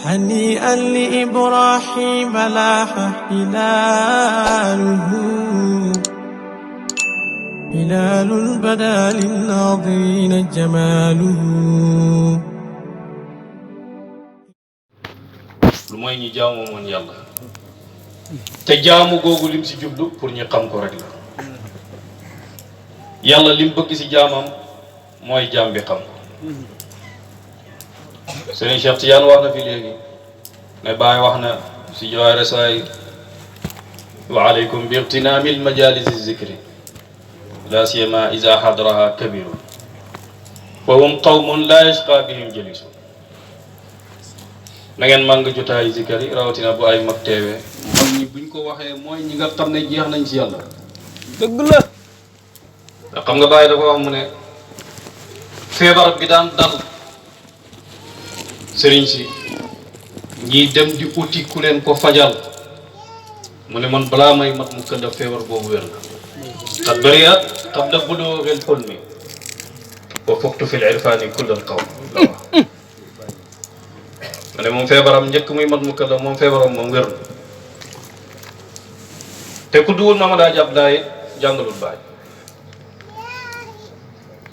هنيئا لإبراهيم لاح هلاله هلال بدا للناظرين جماله lu mooy ñi jaamu moon yàlla te jaamu googu lim si jublu pour ñu xam ko rek la yàlla lim bëgg si jaamam mooy jaam bi xam ko Sëriñ Cheikh Tidiane wax na fi léegi ne Baay wax na si Jawaahir Rasaa'il wa aleykum bi ightinami al-majalis az-zikri la siyama iza hadraha kabirun fa hum qawmun la yashqa bihim jalisun na ngeen màng jotaayu zikar yi rawatina bu ay mag teewee mag ñi buñ ko waxee mooy ñi nga xam ne jeex nañ ci yàlla dëgg la ndax xam nga Baay dafa wax mu ne feebar bi daan dal sëriñ si ñii dem di uti ku leen ko fajal mu ne man balaa may mat mu kënd feebar boobu wér na qad bari'at qabla bulughi al-hulmi wa fuqtu fi al-irfani kull al-qawm ma ne moom feebaram njëkk muy mat mu kënd moom feebaram moom wér na te ku duwul Mamadou Hadj Abdoulaye jàngalul Baay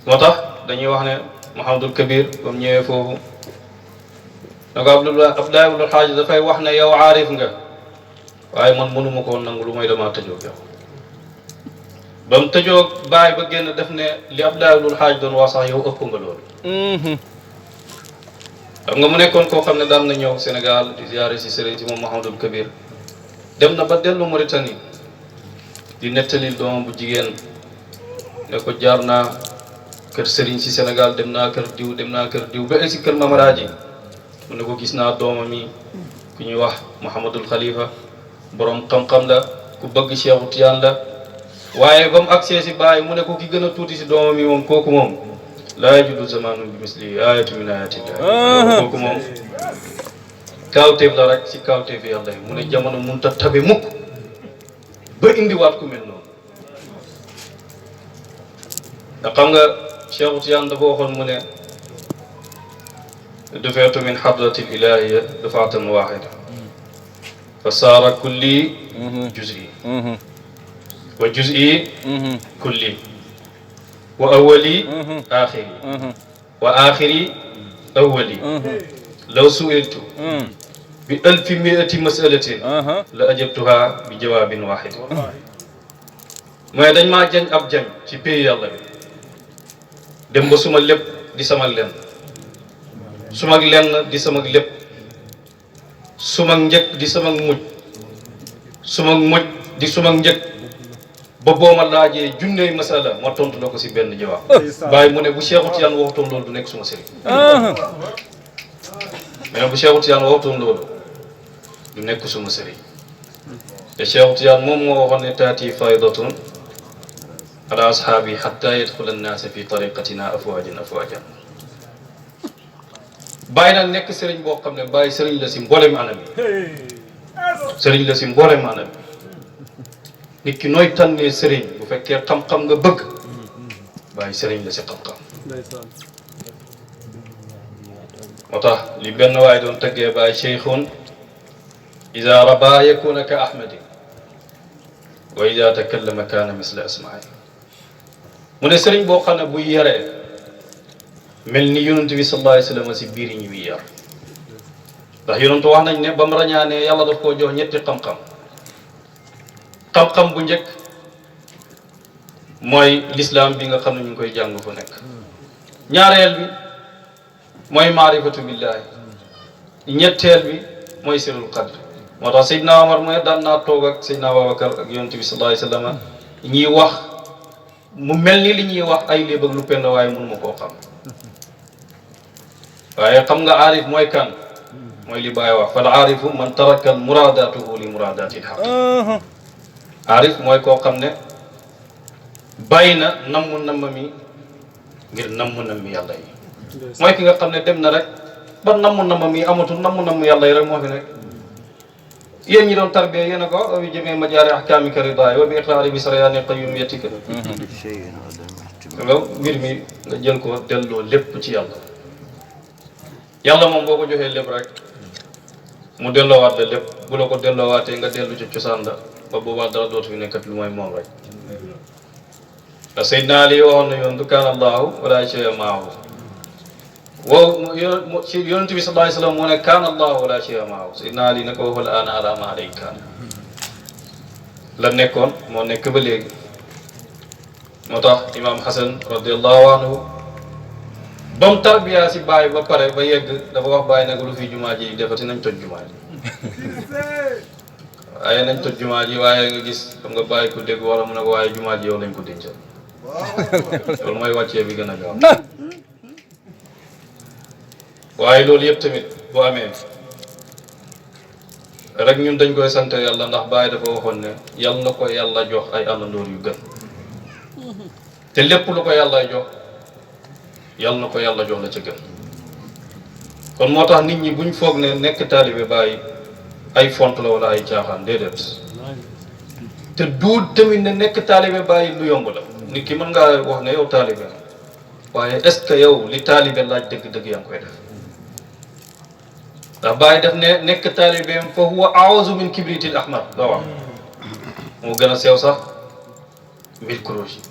moo tax dañuy wax ne Mouhamadul Kabir comme ñëwee foofu donc Abdoulaye Abdul Xaaj dafay wax ne yow aarif nga waaye man mënuma koo nangu lu may damaa tëjoog yow ba mu tëjoog Baay ba génn def ne li Abdoulaye Abdul Xaaj doon wax sax yow ëpp nga loolu xam nga mu nekkoon koo xam ne daan na ñëw Sénégal di ziyaare si sëriñ si moom Mouhamadul Kabir dem na ba dellu Mauritanie di nettali doom bu jigéen ne ko jaar naa kër sëriñ si Sénégal dem naa kër diw ba si kër Mamaraaji mu ne ko gis naa doomam yi ku ñuy wax Mouhamadul Khalifa borom xam-xam la ku bëgg Cheikhu Tiyaan la waaye ba mu agsee si Baay mu ne ko ki gën a tuuti si doomam yi moom kooku moom laa yajudu zamaanu bi misli ayatu min ayatillah kooku moom kaawteef la rek si kaawteef yàlla yi mu ne jamono mënut a tabe mukk ba indiwaat ku mel noonu ndax xam nga Cheikhu Tiyaan dafa waxoon mu ne دفعت من حضرة الإلهية دفعة واحدة فصار كلي جزئي وجزئي كلي وأولي آخري وآخري أولي لو سئلت ب1100 مسألة لأجبتها بجواب واحد ما dañ maa jañ ab jañ ci pays yàlla bi dem ba suma lépp di sama lenn suma lenn di sama lépp suma njëkk di sama mujj suma mujj di suma njëkk ba boo ma laajee junney masala ma tontu la ko si benn jawaab Baay mu ne bu Cheikhu Tiyaan waxutoon loolu du nekk suma sëriñ mais bu Cheikhu Tiyaan waxutoon loolu du nekk suma sëriñ te Cheikhu Tiyaan moom moo waxoon ne taati faydatun ala ashaabi hatta yadxula annaasa fi tariqatina afwaajan afwaajan Baay nag nekk sëriñ boo xam ne Baay sëriñ la si mboolem anam yi sëriñ la si mboolem anam yi nit ki nooy tànnee sëriñ bu fekkee xam-xam nga bëgg Baay sëriñ la si xam-xam moo tax li benn waay doon tëggee Baay cheikhun ida raba yakuna ka ahmadi wa ida takallama kaana misla asmaai mu ne sëriñ boo xam ne buy yaree mel ni yonent bi sallallahu alayhi wa sallam si biir ñi muy yar ndax yonent wax nañ ne ba mu rañaanee yàlla daf koo jox ñetti xam-xam bu njëkk mooy lislaam bi nga xam ne ñu ngi koy jàng fu nekk ñaareel bi mooy maarifatu billahi ñetteel bi mooy sirrul qadr moo tax Seydina Omar mooy daan naa toog ak Seydina Babacar ak yonent bi sallallahu alayhi wa sallam ñuy wax mu mel ni li ñuy wax ay léeb ak lu pend waaye mënuma koo xam waaye xam nga aarif mooy kan mooy li Baay wax fal aarifu man taraka muraadaatuhu li muraadaati l-haqq aarif mooy koo xam ne bàyyi na namm mi ngir namm yàlla yi mooy ki nga xam ne dem na rek ba namm mi amatul namm yàlla yi rek moo fi nekk yéen ñi doon tarbiya yéen a ko bi jëmee majaari ahkaamika ridaay wa bi iqraari bi sarayaani qayyumiyatika nga mbir mi nga jël ko delloo lépp ci yàlla yàlla moom boo ko joxee lépp rek mu delloowaat la lépp bu la ko delloowaatee nga dellu ci cosaan la ba boobaa dara dootu fi nekkat lu mooy moom rek te Seydina Ali waxoon na yoon du kaana Allahu wala shay'a maahu wow ci yonent bi sallallahu alayhi wa sallam moo ne kaana Allahu wala shay'a maahu Seydina Ali ne ko waxal ana ala ma alayhi kaana la nekkoon moo nekk ba léegi moo tax imaam Hasan radiyallahu anhu ba mu tarbiya si Baay ba pare ba yegg dafa wax Baay nag lu fi jumaa ji defati nañ toj jumaa ji waaye nañ toj jumaa ji waaye nga gis xam nga Baay ku dégg wala mu ne ko waaye jumaa ji yow lañ ko dencal loolu mooy wàccee bi gën a gaaw waaye loolu yëpp tamit bu amee rek ñun dañ koy sant yàlla ndax Baay dafa waxoon ne yàlla na ko yàlla jox ay àndandoor yu gën te lépp lu ko yàlla jox yàlla na ko yàlla jox la ca gën kon moo tax nit ñi buñ foog ne nekk taalibe Baay ay font la wala ay caaxaan déedéet te duut tamit ne nekk taalibe Baay lu yomb la nit ki mën ngaa wax ne yow taalibe waaye est-ce que yow li taalibe laaj dëgg-dëgg yaa ngi koy def ndax Baay def ne nekk taalibeem fa huwa a'uuzu min kibritil ahmar la wax moo gën a sew sax mil kuroos yi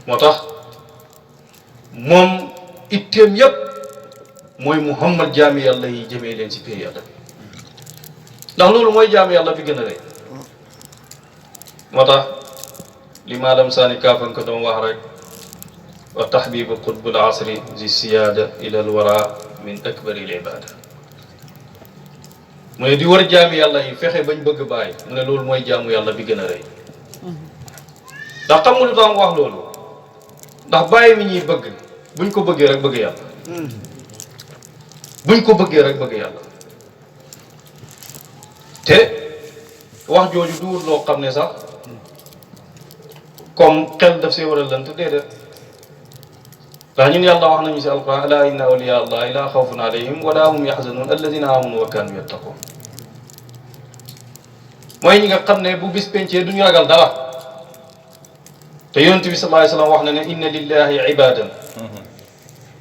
moo tax moom itteem yépp mooy Muhammad jaami yàlla yi jëmee leen si pay yàlla bi ndax loolu mooy jaami yàlla bi gën a rëy moo tax li maalam saani kaafan ko doon wax rek wa tahbibu qutbul asri zi siyaada ila al wara min akbari al ibada mu ne di war jaami yàlla yi fexe bañ bëgg Baay mu ne loolu mooy jaamu yàlla bi gën a rëy ndax xam nga lu tax wax loolu ndax Baay mi ñuy bëgg buñ ko bëggee rek bëgg yàlla buñ ko bëggee rek bëgg yàlla te wax jooju duwul loo xam ne sax comme xel daf see war a lënt déedéet ndax ñun yàlla wax nañu si alquran ala inna awliya allah la xawfun alayhim wala hum yaxzanun alladina amanu wa kanu yattaqun mooy ñi nga xam ne bu bis pencee duñu ragal dara te yonent bi sallallahu alayhi wa sallam wax na ne inna lillahi ibadan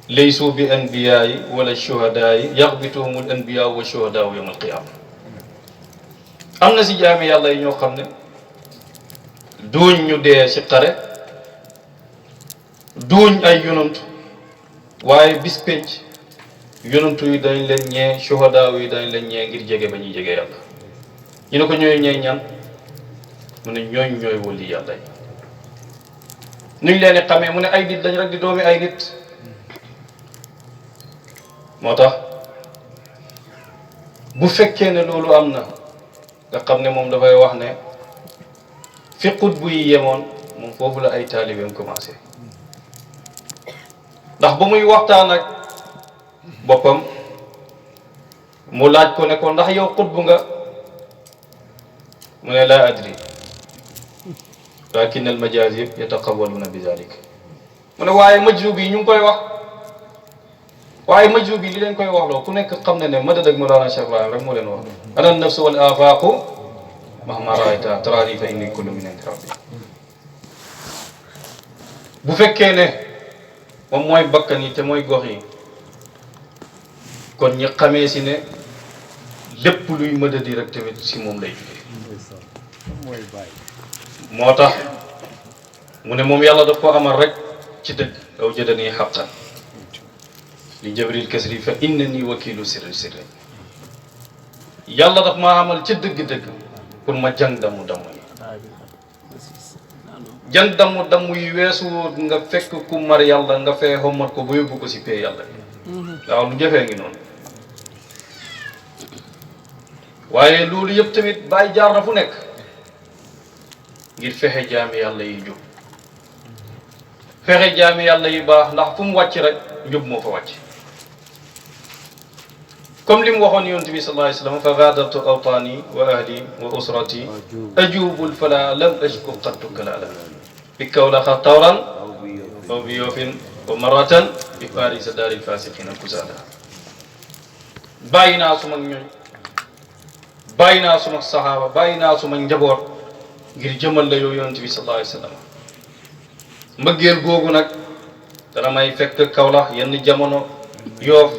laysu bi anbiyaayi wala shuhadaayi yaxbituhum al anbiyaa wa shuhadaa yawm al qiyaama am na si jaami yàlla yi ñoo xam ne duuñ ñu dee si xare duuñ ay yonantu waaye bis penc yonantu yi dañ leen ñee shuhadaa yi dañ leen ñee ngir jege ba ñuy jege yàlla ñu ne ko ñooy ñee ñan mu ne ñooñ ñooy wali yàlla yi nuñ leen di xamee mu ne ay nit lañ rek di doomi ay nit moo tax bu fekkee ne loolu am na nga xam ne moom dafay wax ne fi xutbu yi yemoon moom foofu la ay taalibeem commencé ndax ba muy waxtaan ak boppam mu laaj ko ne ko ndax yow xutbu nga mu ne laa adri lakin al majaaz yëpp yataqawwaluna bi zalik mu ne waaye majzub yi ñu ngi koy wax waaye majzub yi li leen koy wax loo ku nekk xam ne ne madad ak Mawlana Cheikh Ibrahim rek moo leen wax ana nafsu wal afaaqu mahma raayta taraani fa inni kullu min indi rabbi bu fekkee ne moom mooy bakkan yi te mooy gox yi kon ñi xamee si ne lépp luy madadi rek tamit si moom lay jógee moo tax mu ne moom yàlla daf ko amal rek ci dëgg aw jëdanii xaqan li jabril kasri fa innani wakilu sirri sirri yàlla daf maa amal ci dëgg-dëgg pour ma jàng damu yi jàng damu yi weesu nga fekk ku mar yàlla nga fee xommat ko ba yóbbu ko si pee yàlla bi waaw lu jafee ngi noonu waaye loolu yëpp tamit bàyyi jaar na fu nekk ngir fexe jaami yàlla yi jub fexe jaami yàlla yi baax ndax fu mu wàcc rek njub moo fa wàcc comme li mu waxoon yonent bi sallallahu alayhi wa sallam fa gaadartu awtaani wa ahli wa usrati ajubul fala lam ashku qattu kalala bi kawlaxa tawran aw bi yoofin wa maratan bi farisa daaril fasiqina kusala bàyyi naa suma ñooñ bàyyi naa suma saxaaba bàyyi naa suma njaboot ngir jëmal la yow yonent bi sallallahu alayhi wa sallam mbëggeel googu nag dana may fekk Kawlax yenn jamono Yoof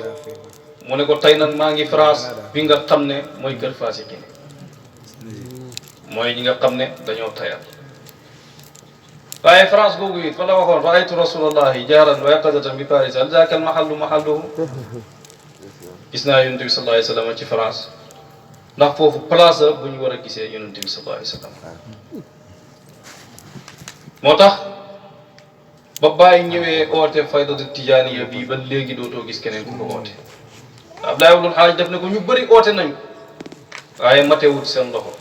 mu ne ko tey nag maa ngi France bi nga xam ne mooy kër fasiqin mooy ñi nga xam ne dañoo tayal waaye France googu it fa la waxoon raaytu rasulallahi jaaran wa yaqazatan bi Paris hal zaaka al mahallu mahalluhu gis naa yonent bi sallallahu alayhi wa sallam ci France ndax foofu place la bu ñu war a gisee yonent bi sallallahu alayhi wa sallam moo tax ba bàyyi ñëwee oote faydatu tijaaniya bii ba léegi dootoo gis keneen ku ko oote Abdoulaye Abdoul Hadj def ne ko ñu bëri oote nañ waaye matewut seen loxo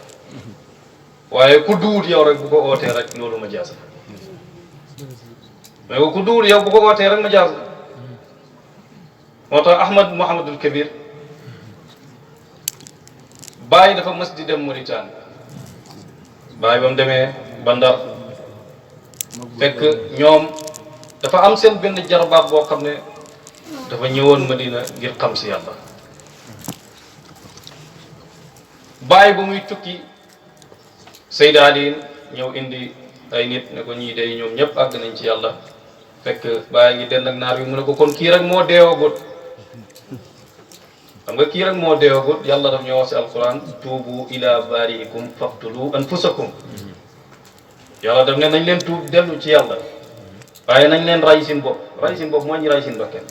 waaye ku duwut yow rek bu ko ootee rek loolu ma jaas mais ku duwut yow bu ko ootee rek ma jaas moo tax Ahmad Mouhamadul Kabir Baye dafa mës di dem Mauritanie Baye ba mu demee ba Ndar fekk ñoom dafa am seen benn jarbaat boo xam ne dafa ñëwoon Madina ngir xam si yàlla Baye ba muy tukki Seyda Aliin ñëw indi ay nit ne ko ñii day ñoom ñëpp àgg nañ ci yàlla fekk Baye ngi dend ak naar bi mu ne ko kon kii rek moo deewagut xam nga kii rek moo deewagut yàlla daf ñoo wax si alquran tuubu ila bariikum faqtulu anfusakum yàlla daf ne nañ leen tuub dellu ci yàlla waaye nañ leen ray seen bopp moo ñu ray seen bakkan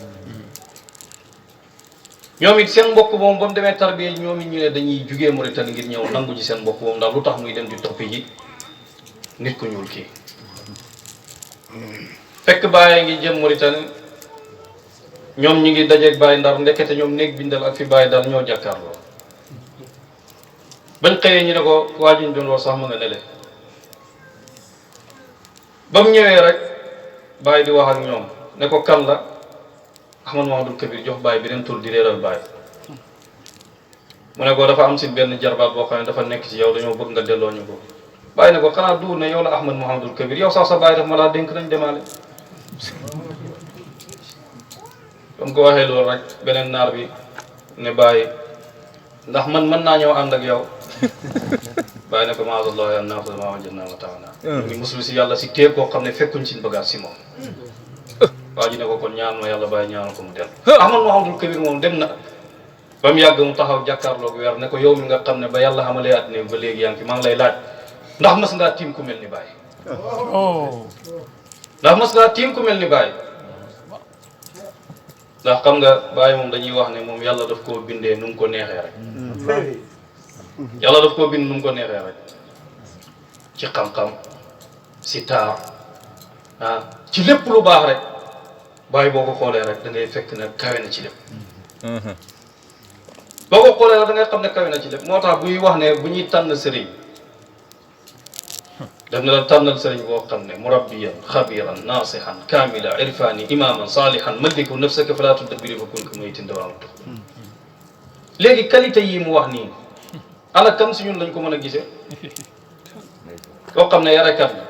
ñoom it seen mbokk moom ba mu demee tarbiya ñoom it ñu ne dañuy jugee Mauritanie ngir ñëw nangu ci seen mbokk moom ndax lu tax muy dem di toppi ji nit ku ñuul kii fekk Baye ngi jëm Mauritanie ñoom ñu ngi dajeeg Baye Ndar ndekete ñoom néeg bindal ak fi Baye dal ñoo jàkkaarloo bañ xëyee ñu ne ko waa ji ñu doon wax sax ma nga nele ba mu ñëwee rek Baye di wax ak ñoom ne ko kan la Ahmad Mouhamadul Kabir jox Baye beneen tur di réeral Baye mu ne ko dafa am si benn jarbaat boo xam ne dafa nekk ci yow dañoo bëgg nga delloo ñu ko Baye ne ko xanaa duur ne yow la Ahmad Mouhamadul Kabir yow sax sa Baye daf ma laa dénk nañ demaale ba mu ko waxee loolu rek beneen naar bi ne Baye ndax man mën naa ñëw ànd ak yow Baye ne ko maasallaahi an naaxuda maa wajadnaa mataa'anaa ñu ngi muslu si yàlla si téer koo xam ne fekkuñ si bagage si moom waa ji ne ko kon ñaan ma yàlla Baye ñaanal ko mu dem Ahmad Mouhamadul Kabir moom dem na ba mu yàgg mu taxaw jàkkaarloog weer ne ko yow mi nga xam ne ba yàlla xamalee àddina ba léegi yaa ngi fi maa ngi lay laaj ndax mas ngaa tiim ku mel ni Baye ndax mas ngaa tiim ku mel ni Baye ndax xam nga Baye moom dañuy wax ne moom yàlla daf koo bindee nu mu ko neexee rek yàlla daf koo bind nu mu ko neexee rek ci xam-xam si taar ci lépp lu baax rek Baye boo ko xoolee rek da ngay fekk ne kawe na ci lépp boo ko xoolee rek da ngay xam ne kawe na ci lépp moo tax buy wax ne bu ñuy tànn sëriñ daf ne la tànnal sëriñ boo xam ne murabbiyan xabiran nasihan kamila irfani imaman salihan maliku nafsaka fala tudabbiri fa kun ka maytin dawamatu léegi qualité yi mu wax nii ana kam si ñun lañ ko mën a gisee koo xam ne yarekat la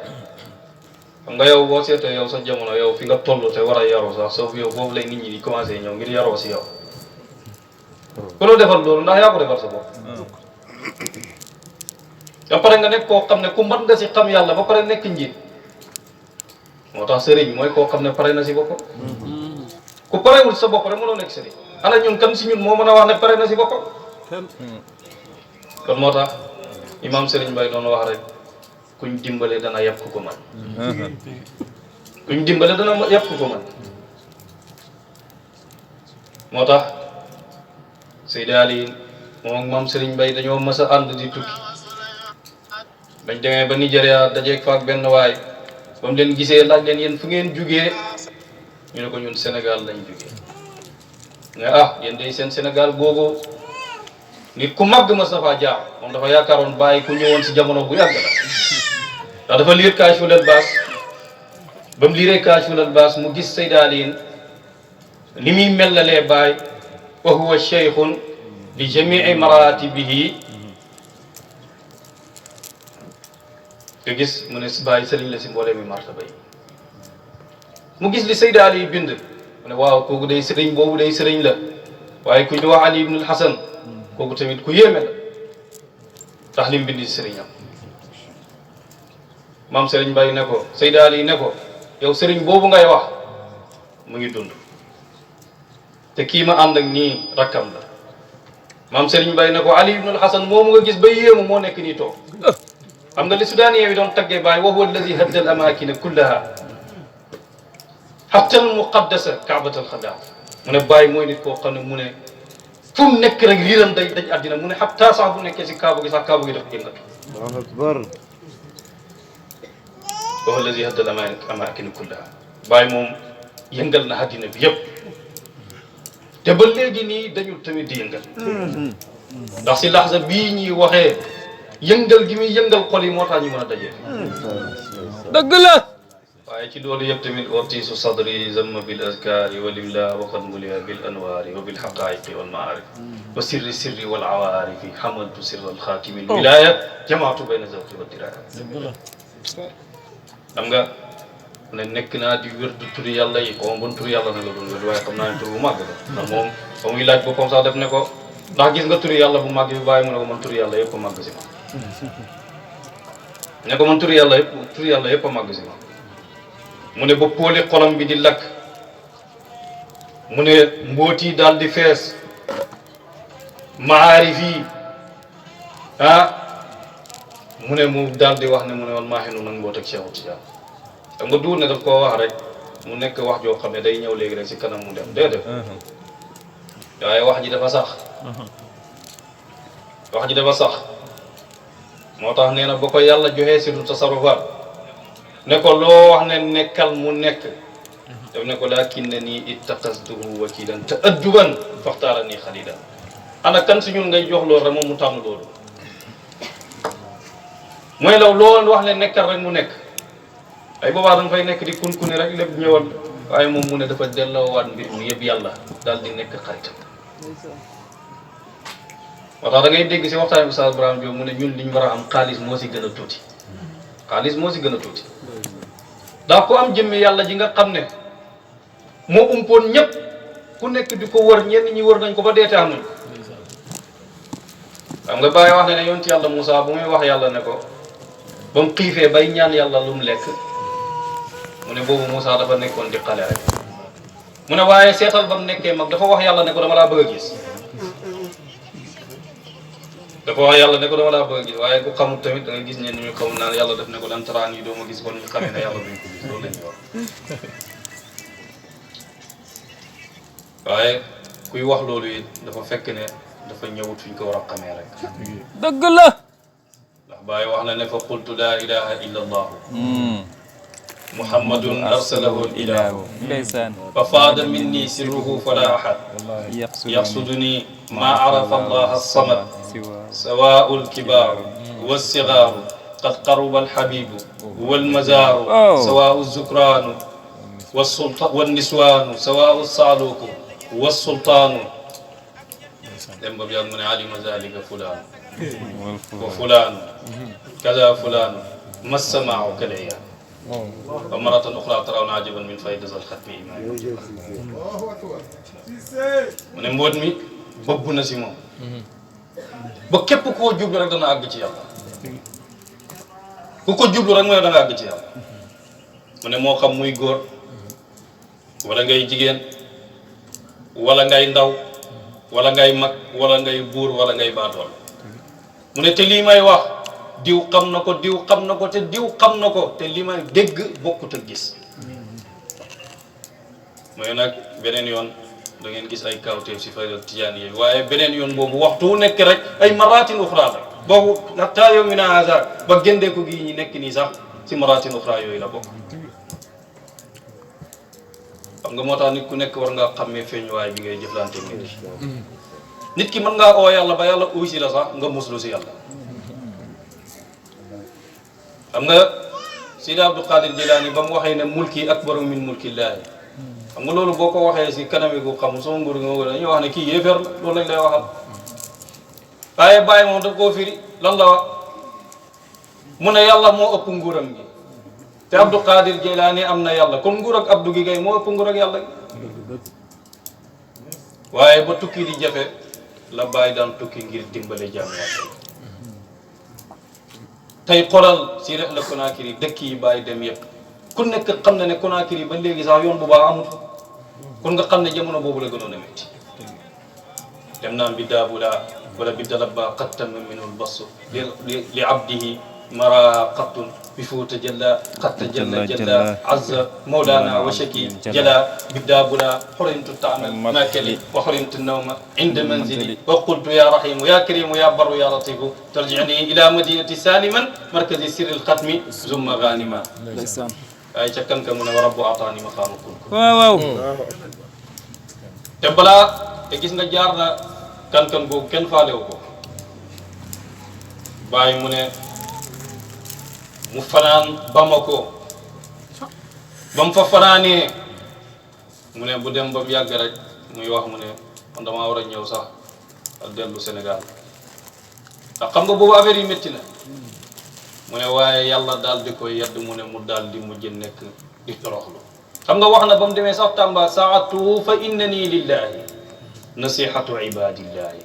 xam nga yow boo seetee yow sa jamono yow fi nga toll te war a yaroo sax soo yow foofu lay nit ñi di commencé ñëw ngir yaroo si yow ku la defal loolu ndax yaa ko defal sa bopp ba pare nga nekk koo xam ne ku mat nga si xam yàlla ba pare nekk njiit moo tax sëriñ mooy koo xam ne pare na si boppam ku parewul sa bopp rek mënoo nekk sëriñ ana ñun kan si ñun moo mën a wax ne pare na si boppam kon moo tax imam Serigne Mbaye doon wax rek kuñ dimbale dana yàpp ku ko man kuñ dimbale dana yàpp ku ko man moo tax Seyda Ali moom ak maam Serigne Mbaye dañoo mës a ànd di tukki bañ demee ba Nigéria dajeeg faak benn waay ba mu leen gisee laaj leen yéen fu ngeen jugee ñu ne ko ñun Sénégal lañ jugee ne yéen day seen Sénégal googu nit ku màgg ma safa jaar moom dafa yaakaaroon Baye ku ñëwoon si jamono bu yàgg la ndax dafa liir Kaashiful Albaas ba mu liiree Kaashiful Albaas mu gis Seyda Ali li muy mellalee Baye wa huwa cheikhun bi jamii maratibihi te gis mu ne Baye sëriñ la si mboolee mi martaba yi mu gis li Seyda Ali bind mu ne waaw kooku day sëriñ boobu day sëriñ la waaye ku ñu wax Ali ibnul Hasan kooku tamit ku yéeme la ndax li mu bind si sëriñam maam Serigne Mbaye ne ko Seyda Ali ne ko yow sëriñ boobu ngay wax mu ngi dund te kii ma ànd ak nii rakkam la maam Serigne Baye ne ko Ali ibn al-Hasan moomu nga gis ba yéemu moo nekk nii toog xam nga li sudaaniye bi doon taggee Baye wa huwa alladi hadda al amakina kullaha hatta al muqaddasa kaabat al xadaa mu ne Baye mooy nit koo xam ne mu ne fu mu nekk rek riiram day daj àddina mu ne hatta sax bu nekkee si kaabu gi sax kaabu gi dafa yëngatu Allahu akbar wa huwa alladi hadda al amakina kullaha Baye moom yëngal na àddina bi yëpp te ba léegi nii dañu tamit di yëngal ndax si laxsa bii ñuy waxee yëngal gi muy yëngal xol yi moo tax ñu mën a dajee dëgg la waaye ci loolu yëpp tamit ortisu sadri zamma bil azkari wal imla wa qad mulia bil anwari wa bil haqaiqi wal maarif wa sirri sirri wal awaarifi hamaltu sirra al xaatimi al wilaya jamaatu bayna zawqi wa diraya xam nga ne nekk naa di wér du turi yàlla yi ko bon turi yàlla na la doon wér waaye xam naa ne tur bu màgg la ndax moom ba muy laaj boppam sax def ne ko ndax gis nga turi yàlla bu màgg bi bàyyi mu ne ko man turi yàlla yëpp a màgg si ma ne ko man turi yàlla yëpp a màgg si ma mu ne ba póoli xolam bi di lakk mu ne mbóoti daal di fees maarif yi mu ne mu daal di wax ne mu ne woon maaxinu nag mboot ak Cheikh Tidiane xam nga duur ne daf koo wax rek mu nekk wax joo xam ne day ñëw léegi rek si kanam mu dem déedéet waaye wax ji dafa sax wax ji dafa sax moo tax nee na ba ko yàlla joxee si du tasarufaat ne ko loo wax ne nekkal mu nekk daf ne ko laakin ne nii ittaqastuhu wakilan te adduban faxtaara nii xalida ana kan si ñun ngay jox loolu rek moom mu tànn loolu mooy law loolu wax ne nekkal rek mu nekk ay boobaa danga fay nekk di kun-kuni rek lépp ñëwal waaye moom mu ne dafa delloowaat mbir mi yëpp yàlla daal di nekk xaritam moo tax da ngay dégg si waxtaan bi Oustaz Brahima Diop mu ne ñun liñ war a am xaalis moo si gën a tuuti xaalis moo si gën a tuuti ndax ku am jëmmi yàlla ji nga xam ne moo umpoon ñëpp ku nekk di ko wër ñenn ñi wër nañ ko ba deete amuñ xam nga Baye wax ne ne yonent yàlla Moussa bu muy wax yàlla ne ko ba mu xiifee bay ñaan yàlla lu mu lekk mu ne boobu Moussa dafa nekkoon di xale rek mu ne waaye seetal ba mu nekkee mag dafa wax yàlla ne ko dama laa bëgg a gis dafa wax yàlla ne ko dama laa bëgg a gis waaye ku xamul tamit da nga gis ñenn ñu xamul naan yàlla def ne ko lan taraan yi doo ma gis kon ñu xamee ne yàlla duñ ko gis loolu la ñuy wax waaye kuy wax loolu it dafa fekk ne dafa ñëwut fi ñu ko war a xamee rek dëgg la ndax Baye wax na ne fa qultu laa ilaha illa allah muhammadun arsalahu ilahu ndeysaan fa faada minni sirruhu fala ahad yaqsuduni ma arafa allah as-samad سواء الكبار والصغار قد قرب الحبيب والمزار سواء الذكران والنسوان سواء الصعلوك والسلطان dem ba yàgg mu ne alima zalika fulaan wa fulaan kaza fulaan massamaahu kaleya wa maratan uxra tarawna ajaban min fayda zal xatmi imaam mu ne mboot mi bëbb na si moom ba képp koo jublu rek dana àgg ci yàlla ku ko jublu rek mooy da nga àgg ci yàlla mu ne moo xam muy góor wala ngay jigéen wala ngay ndaw wala ngay mag wala ngay buur wala ngay baadool mu ne te lii may wax diw xam na ko diw xam na ko te diw xam na ko te li may dégg bokkut ak gis mooy nag beneen yoon da ngeen gis ay kawteef si fayda tijaan yi waaye beneen yoon boobu waxtu wu nekk rek ay maratin uxra la boobu hatta yawmina haza ba géndeeku gi ñi nekk nii sax si maratin uxra yooyu la bokk xam nga moo tax nit ku nekk war ngaa xàmmee feeñuwaay bi ngay jëflante nit ki mën ngaa oo yàlla ba yàlla uy si la sax nga muslu si yàlla xam nga Sidi Abdul Qadir Jilaani ba mu waxee ne mulki akbaru min mulkillaahi xam nga loolu boo ko waxee si kanami gu xamul sama nguur gi moo dañuy wax ne kii yéeféer la loolu lañ lay waxal waaye bàyyi moom daf koo firi lan la wax mu ne yàlla moo ëpp nguuram gi te Abdul Qadir Jilaani am na yàlla kon nguur ak Abdou gi kay moo ëpp nguur ak yàlla gi waaye ba tukki di jafe la bàyyi daan tukki ngir dimbale jaam yàlla tey xolal si rex la Conakry dëkk yi bàyyi dem yëpp ku nekk xam na ne Conakry ba léegi sax yoon bu baax amul kon nga xam ne jamono boobu la gënoon a métti dem naan bi daabula wala bi dalaba qad tamma minhu lbasu li abdihi maraqatun bi fuuta jalla qad tajalla jalla azza mawlana wa shaki jalla bi daabula xurimtu taama makali wa xurimtu nawma inda manzili wa qultu ya rahimu ya karimu ya barru ya latifu tarjicni ila madinati saliman markazi sirri lxatmi zumma ganima ay ca kan ka mu ne wa rabbu ataani maqaama kun waaw te balaa te gis nga jaar na kan googu kenn faalewu ko bàyyi mu ne mu fanaan Bamako ba mu fa fanaanee mu ne bu dem ba mu yàgg rek muy wax mu ne man damaa war a ñëw sax ak dellu Sénégal ndax xam nga boobu affaire yi métti na mu ne waaye yàlla daal di koy yedd mu ne mu daal di mujj nekk di toroxlu xam nga wax na ba mu demee sax Tamba saatu fa innani lillahi nasihatu ibadillahi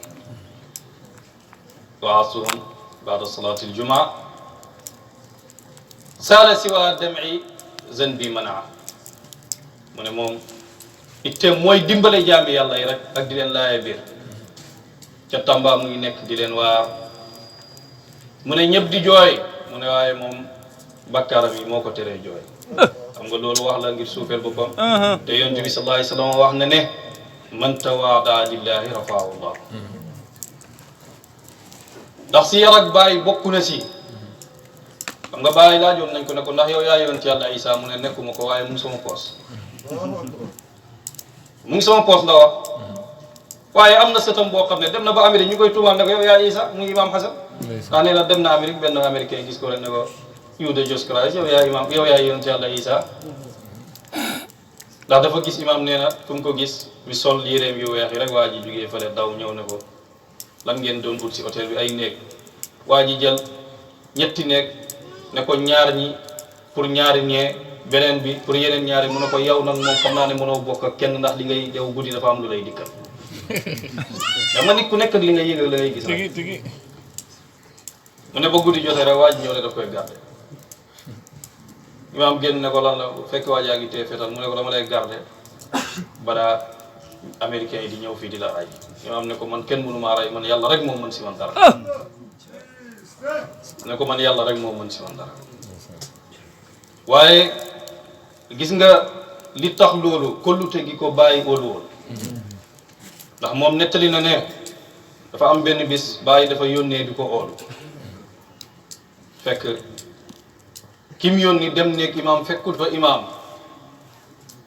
wa asuhum baada salati aljumaa saala siwa dam'i zanbi manaa mu ne moom itteem mooy dimbale jaami yàlla yi rek ak di leen laaye biir ca Tamba mu ngi nekk di leen waar mu ne ñëpp di jooy mu ne waaye moom bakkaaram yi moo ko teree jooy xam nga loolu wax la ngir suufeel boppam te yonent bi sallallahu alayhi wa sallam wax na ne man tawaada lillahi rafaahu llah ndax si yar ak bàyyi bokk na si xam nga bàyyi laajoon nañ ko ne ko ndax yow yaa yonent yàlla Isa mu ne nekkuma ko waaye mu ngi sama poos mu ngi sama poos la wax waaye am na sëtam boo xam ne dem na ba Amérique ñu koy tuumaal ne ko yow yaa Isa mu ngi Imam Hasan ndax nee na dem na Amérique benn américain gis ko rek ne ko you de Jesus Christ yow yaa imam yow yaa yonent yàlla Isa ndax dafa gis imam nee na fu mu ko gis mi sol yéreem yu weex yi rek waa ji jugee fële daw ñëw ne ko lan ngeen doon ut si hôtel bi ay néeg waa ji jël ñetti néeg ne ko ñaar ñi pour ñaari ñee beneen bi pour yeneen ñaari mu ne ko yow nag moom xam naa ne mënoo bokk ak kenn ndax li ngay yow guddi dafa am lu lay dikkal dama nit ku nekk ak li nga yëg ak la ngay gis rek mu ne ba guddi jotee rek waa ji ñëw ne daf koy garde imaam génn ne ko lan la fekk waa jaa ngi téye fetal mu ne ko dama lay garde balaa américain yi di ñëw fii di la ray imaam ne ko man kenn mënu maa ray man yàlla rek moo mën si man dara ne ko man yàlla rek moo mën si man dara waaye gis nga li tax loolu kollute gi ko bàyyi óolu woon ndax moom nettali na ne dafa am benn bis bàyyi dafa yónnee di ko óolu fekk kim yónni dem nekk imaam fekkut fa imaam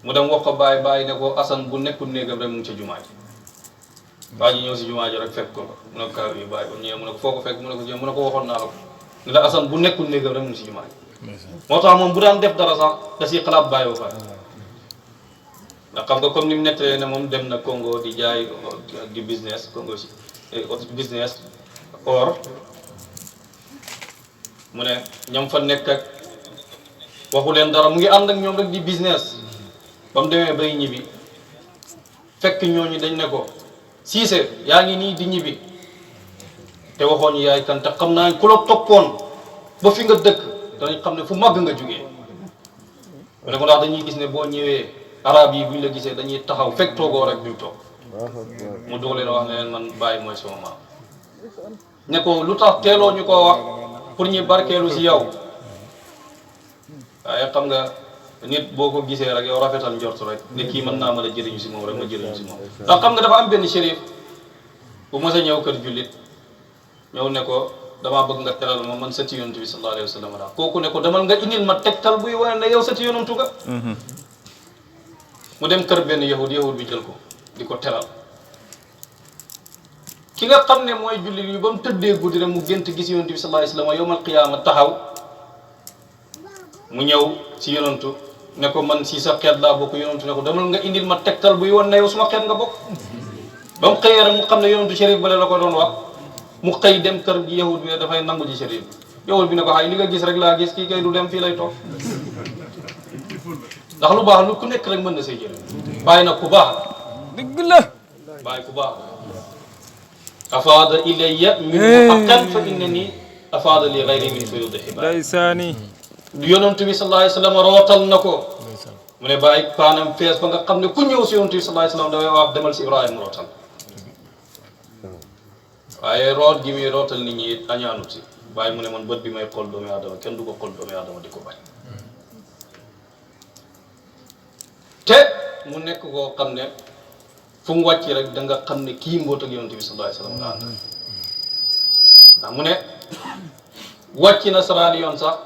mu dem wax ko bàyyi ne ko Assane bu nekkul néegam rek mu ngi ca jumaa ji waa ji ñëw si jumaa ji rek fekk ko mu ne ko kaw yi bàyyi ba ñëwee mu ne ko foo ko fekk mu ne ko jëm mu ne ko waxoon naa la ko ne la Assane bu nekkul néegam rek mu ngi si jumaa ji moo tax moom bu daan def dara sax da siy xalaat bàyyi ba pare ndax xam nga comme ni mu nettalee ne moom dem na Congo di jaay di business Congo si business or mu ne ñoom fa nekk ak waxu leen dara mu ngi ànd ak ñoom rek di business ba mu demee bay ñibbi fekk ñooñu dañ ne ko Cissé yaa ngi nii di ñibbi te waxoo ñu yaay kan te xam naa ku la toppoon ba fi nga dëkk danañ xam ne fu màgg nga jugee mu ne ko ndax dañuy gis ne boo ñëwee arab yi buñ la gisee dañuy taxaw fekk toogoo rek duñ toog mu doog leen wax ne leen man bàyyi mooy sama maam ne ko lu tax teeloo ñu koo wax pour ñu barkeelu si yow waaye xam nga nit boo ko gisee rek yow rafetal njortu rek ne kii mën naa mën a jëriñu si moom rek ma jëriñu si moom ndax xam nga dafa am benn shérif bu mos a ñëw kër jullit ñëw ne ko damaa bëgg nga teral ma man sëti yonent bi sallallahu alayhi wa sallam daal kooku ne ko demal nga indil ma tegtal buy wane ne yow sëti yonantu nga mu dem kër benn yahud bi jël ko di ko teral ki nga xam ne mooy jullit yi ba mu tëddee guddi rek mu gént gis yonent bi sallallahu alayhi wa sallam yawmal qiyaama taxaw mu ñëw si yonantu ne ko man si sa xeet laa bokk yonantu ne ko demal nga indil ma tegtal buy wan ne yow suma xeet nga bokk ba mu xëyee rek mu xam ne yonantu shérif bale la ko doon wax mu xëy dem kër gi yahud bi ne dafay nangu ji shérif bi yahud bi ne ko xay li nga gis rek laa gis kii kay du dem fii lay toog ndax lu baax lu ku nekk rek mën na say jëriñ bàyyi nag ku baax dëgg la bàyyi ku baax afaada ilayya min haqqan fa innani afaada li ghayri min fuyudi hibaar ndeysaan yonent bi sallallahu alayhi wa sallam rootal na ko mu ne bàyyi paanam fees ba nga xam ne ku ñëw si yonent bi sallallahu alayhi wasallam dafay wax demal si Ibrahima rootal waaye root gi muy rootal nit ñi it añaanut si bàyyi mu ne man bët bi may xool doomu aadama kenn du ko xool doomu aadama di ko bañ te mu nekk koo xam ne fu mu wàcc rek da nga xam ne kii mboot ak yonent bi sallallahu alayhi wasallam daan ndax mu ne wàcc na saraani yoon sax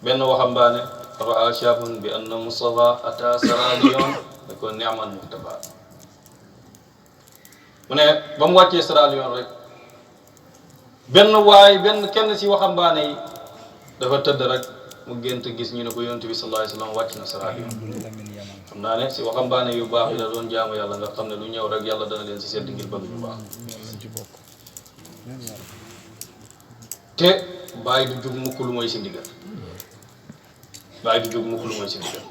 benn waxambaane raa shabun bi anna Mustafa ata saraani yoon da ko ni'mal muktaba mu ne ba mu wàccee saraani yoon rek benn kenn si waxambaane yi dafa tëdd rek mu gént gis ñu ne ko yonent bi sallallahu alayhi wasallam wàcc na saraani yoon xam naa ne si waxambaane yu baax yi la doon jaamu yàlla nga xam ne lu ñëw rek yàlla dana leen si sedd ngir bëgg ñu baax te bàyyi du jug mukk lu mooy si ndigal bàyyi du jug mukk lu mooy si ndigal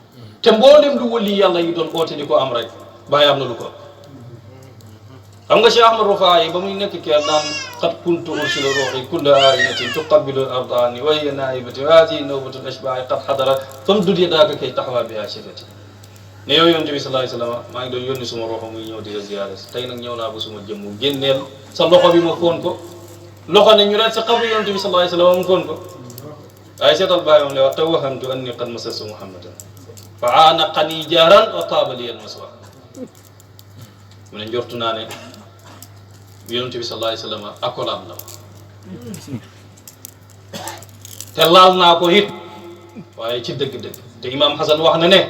te mboolem lu wëli yàlla yi doon oote di ko am rek bàyyi am na lu ko xam nga Cheikh Ahmad Rufaayi ba muy nekk kër naan qad kuntu ursilu ruuhi kulla aayinatin tuqabbilu ardaani wa hiya naa'ibatu haadihi nawbatul ashbaahi qad hadarat famdud yadaaka kay taxwa biha shafati ne yow yonent bi sallallahu alayhi wasallam maa ngi doon yónni suma roxo muy ñëw di la ziyaare tey nag ñëw naa ba suma jëmm génneel sa loxo bi ma foon ko loxo ne ñu reet sa xabru yonent bi sallallahu alayhi wasallam mu foon ko waaye seetal bàyyi moom ne wax tawahamtu anni qad masastu muhammadan fa aanaqani jaaran wa taaba li al maswa mu ne njortu naa ne yonent bi sallallahu alayhi wasallam akolaat na te laal naa ko it waaye ci dëgg-dëgg te imaam Hasan wax na ne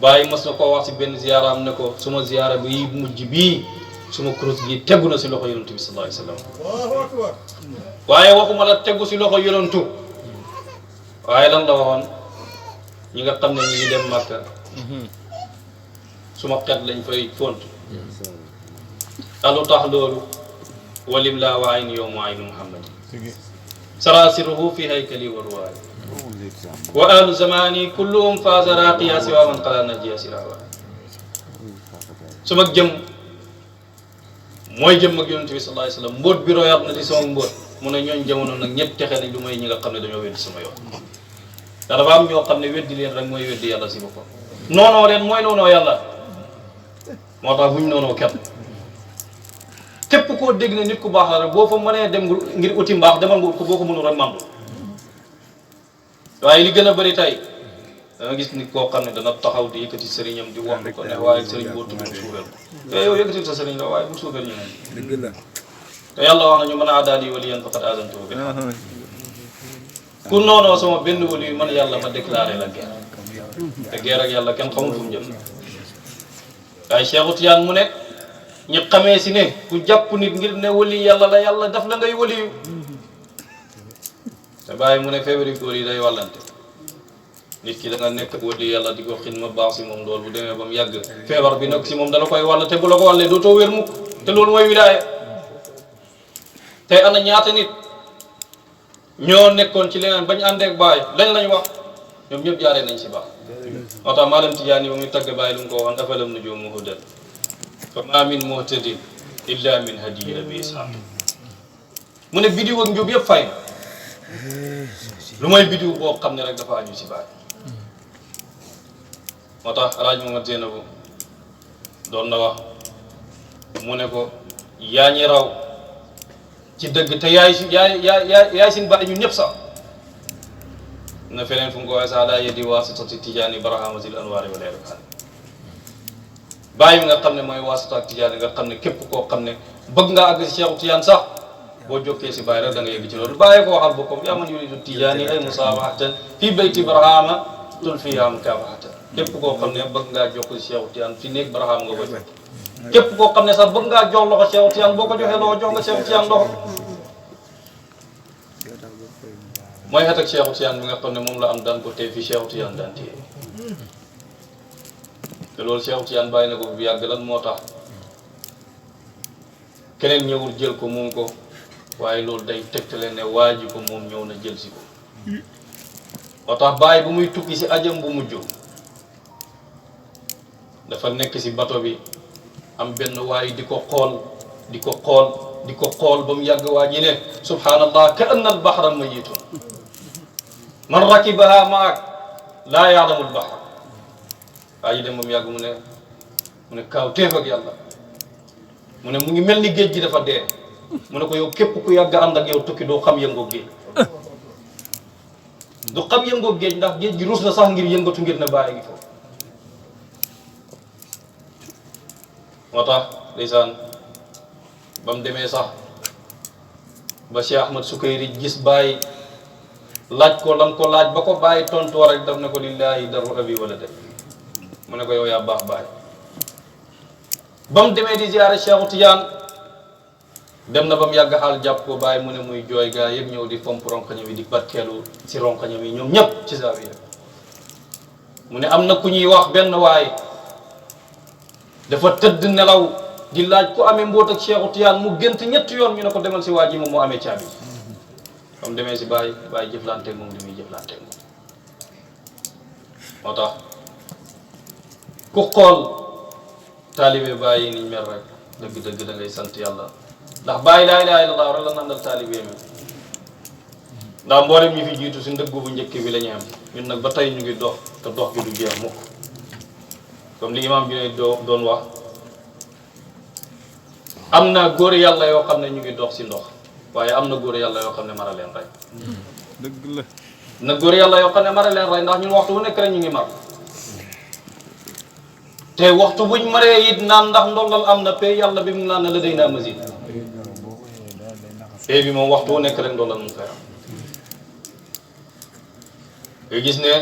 bàyyi mas na koo wax si benn ziyaaraam ne ko suma ziyaara bi mujj bii suma kurus gi tegu na si loxo yonent bi sallallahu alayhi wasallam waaye waxuma la tegu si loxo yonentu waaye lan la waxoon ñi nga xam ne ñu ngi dem Makka suma xet lañ fay font alu tax loolu walim laa wa ayni yowmu ayni muhammadi sarasiruhu fi haykali wa ruwaay wa ahlu zamani kulluhum faasa raqiya siwa man qala najiya sirawa suma jëm mooy jëm ak yonent bi sallallahu alayhi wasallam mbóot bi royaat na di sama mbóot mu ne ñooñ jamono nag ñëpp texe nañ lu mooy ñi nga xam ne dañoo weddi sama yoon ndax dafa am ñoo xam ne weddi leen rek mooy weddi yàlla si boppam noonoo leen mooy noonoo yàlla moo tax buñ noonoo kenn képp koo dégg ne nit ku baax la rek boo fa mënee dem ngir uti mbaax demal nga ut ko boo ko mënul rek mandu waaye li gën a bëri tey da nga gis nit koo xam ne dana taxaw di yëkkati sëriñam di wax ko ne waaye sëriñ boo tudd suufeel ko te yow yëkkati sa sëriñ la waaye bu suufeel ñu ne te yàlla wax na ñu mën a addaadi waliyan faqad azantuhu bil harb ku noonoo sama benn wali man yàlla ma déclaré la guerre te guerre ak yàlla kenn xamul fu mu jëm waaye Cheikh Tidiane mu ne ñu xamee si ne ku jàpp nit ngir ne wali yàlla la yàlla daf la ngay waliyu te bàyyi mu ne feebari góor yi day wàllante nit ki da nga nekk wali yàlla di ko xin ma baax si moom loolu bu demee ba mu yàgg feebar bi nag si moom dala koy wàll te bu la ko wàllee dootoo wér mukk te loolu mooy wilaaya te ana ñaata nit ñoo nekkoon ci leneen bañ àndeek bàyyi lañ wax ñoom ñëpp jaaree nañ si baax moo tax Maalam Tijaani ba muy tagg bàyyi lu mu ko waxoon afalam nujuumu hudan fa ma min muhtadin illa min hadiyi abi ishaq mu ne bidiw ak njub yëpp fay na lu mooy bidiw boo xam ne rek dafa aju si bàyyi moo tax alaaj Mamad Zeynabu doon na wax mu ne ko yaa ñi raw ci dëgg te yaay sin bàyyi ñun ñëpp sax na feneen fu mu ko waxee sax laa yeddi waasitati tijaani barahamatil anwaari wal irfaan bàyyi mi nga xam ne mooy waasita ak tijaani nga xam ne képp koo xam ne bëgg nga àgg si Cheikh Tidiane sax boo jokkee si bàyyi rek da nga yegg ci loolu bàyyi ko waxal boppam yaa man yuridu tijaani ay musaabahatan fii bayti barahama tul fiha mukaabahatan képp koo xam ne bëgg ngaa jokk si Cheikh Tidiane fi néeg barahama nga ko jox képp koo xam ne sax bëgg ngaa jox loxo Cheikh Tidiane boo ko joxee loxo jox nga Cheikh Tidiane loxo mooy xet ak Cheikh Tidiane bi nga xam ne moom la am daan ko tey fi Cheikh Tidiane daan téye te loolu Cheikh Tidiane bàyyi na ko bu yàgg lan moo tax keneen ñëwul jël ko moom ko waaye loolu day tegtale ne waa ji ko moom ñëw na jël si ko moo tax bàyyi bu muy tukki si ajam bu mujj dafa nekk si bato bi am benn waaye di ko xool di ko xool di ko xool ba mu yàgg waa ji ne subhanallah ka anna al bahra mayitun man rakibaha maak laa ya'lamul bahra waa ji dem moom yàgg mu ne kaaw téef ak yàlla mu ne mu ngi mel ni géej gi dafa dee mu ne ko yow képp ku yàgg ànd ak yow tukki doo xam yëngoo géej du xam yëngoo géej ndax géej gi ruus na sax ngir yëngatu ngir ne bàyyi ngi foofu moo tax ndeysaan ba mu demee sax ba Cheikh Ahmad Sukayri gis bàyyi laaj ko lam ko laaj ba ko bàyyi tontu rek daf ne ko lillahi daru abi wala de mu ne ko yow yaa baax bàyyi ba mu demee di ziyaare Cheikh Tidiane dem na ba mu yàgg xaal jàpp ko bàyyi mu ne muy jooy gaa yëpp ñëw di fomp ronkañam yi di barkeelu si ronkañam yi ñoom ñëpp ci zaawiya mu ne am na ku ñuy wax benn waay dafa tëdd nelaw di laaj ku amee mboot ak Cheikh Tidiane mu gént ñetti yoon ñu ne ko demal si waa ji moom moo amee caabi ba mu demee si bàyyi jëflanteeg moom li muy jëflanteeg moom moo tax ku xool taalibe bàyyi niñ mel rek dëgg-dëgg da ngay sant yàlla ndax bàyyi laa ilaaha illallaah rek la nandal taalibe mi ndax mboolem ñu fi jiitu si ndëggu bu njëkk bi la ñu am ñun nag ba tey ñu ngi dox te dox gi du jeex mukk comme li imam bi ne doon wax am na góor yàlla yoo xam ne ñu ngi dox si ndox waaye am na góor yàlla yoo xam ne mara leen rey dëgg la na góor yàlla yoo xam ne mara leen rey ndax ñun waxtu bu nekk rek ñu ngi mar te waxtu buñ maree it naan ndax ndollal am na pay yàlla bi mu naan ne la day naa masine pay bi moom waxtu bu nekk rek ndollal mu fay am nga gis ne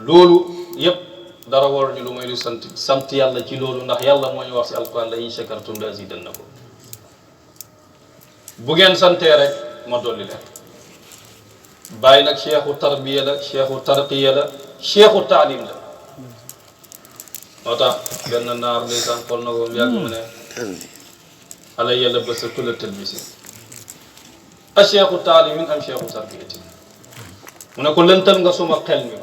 loolu yëpp dara war ñu lu may lu sant yàlla ci loolu ndax yàlla moo ñu wax si alquran la in shakartum la azidannakum bu ngeen santee rek ma dolli leen bàyyi nag cheikhu tarbiya la cheikhu tarqiya la cheikhu taalim la moo tax benn naar ndeysaan xool na ko yàgg mu ne ala yàlla basa kula talbisi a cheikhu taalimin am cheikhu tarbiyati mu ne ko lëntal nga suma xel mi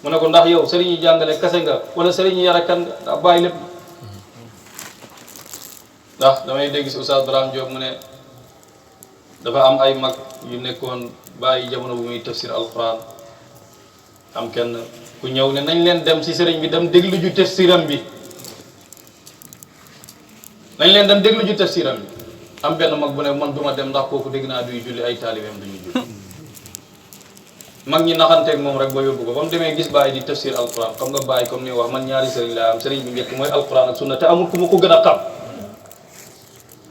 mu ne ko ndax yow sëriñ yi jàngale kase nga wala sëriñ yi yarakan nga ndax bàyyi lépp ndax damay dégg si Oustaz Braham Diop mu ne dafa am ay mag yu nekkoon bàyyi jamono bu muy tafsir alquran am kenn ku ñëw ne nañ leen dem si sëriñ bi dem déglu ju tafsiram bi nañ leen dem déglu ju tafsiram bi am benn mag bu ne man duma dem ndax kooku dégg naa duy julli ay taalibeem duñuy julli mag ñi naxanteeg moom rek ba yóbbu ko ba mu demee gis bàyyi di tafsir alquran xam nga bàyyi comme ni wax man ñaari sëriñ laa am sëriñ bi njëkk mooy alquran ak sunna te amul ku ma ko gën a xam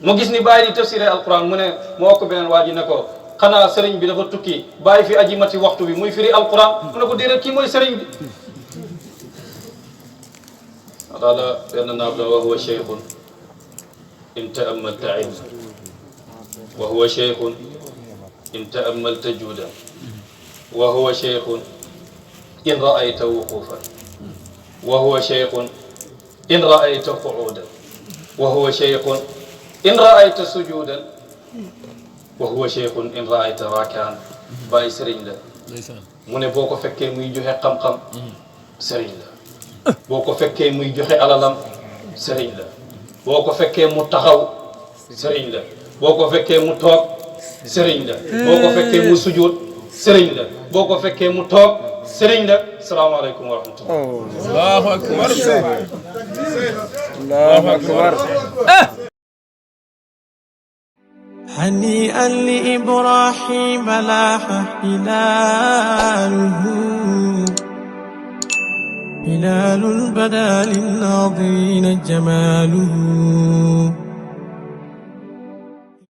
mu gis ni bàyyi di tafsiré alquran mu ne mu wax ko beneen waa ji ne ko xanaa sëriñ bi dafa tukki bàyyi fi aji mati waxtu bi muy firi alquran mu ne ko déedéet kii mooy sëriñ bi wala benn naab la wa huwa cheikhun in ta'ammalta ilma wa huwa cheikhun in ta'ammalta juuda wa huwa cheikhun in ra'ayta wuqufan wa huwa cheikhun in ra'ayta qu'udan wa huwa cheikhun in ra'ayta sujudan wa huwa cheikhun in ra'ayta rakaan bàyyi sëriñ la mu ne boo ko fekkee muy joxe xam-xam sëriñ la boo ko fekkee muy joxe alalam sëriñ la boo ko fekkee mu taxaw sëriñ la boo ko fekkee mu toog sëriñ la boo ko fekkee mu sujud sëriñ la boo ko fekkee mu toog sëriñ la salaamaaleykum wa rahmatullah allahu akbar allahu akbar هنيئا لإبراهيم لاح هلاله هلال بدا للناظرين جماله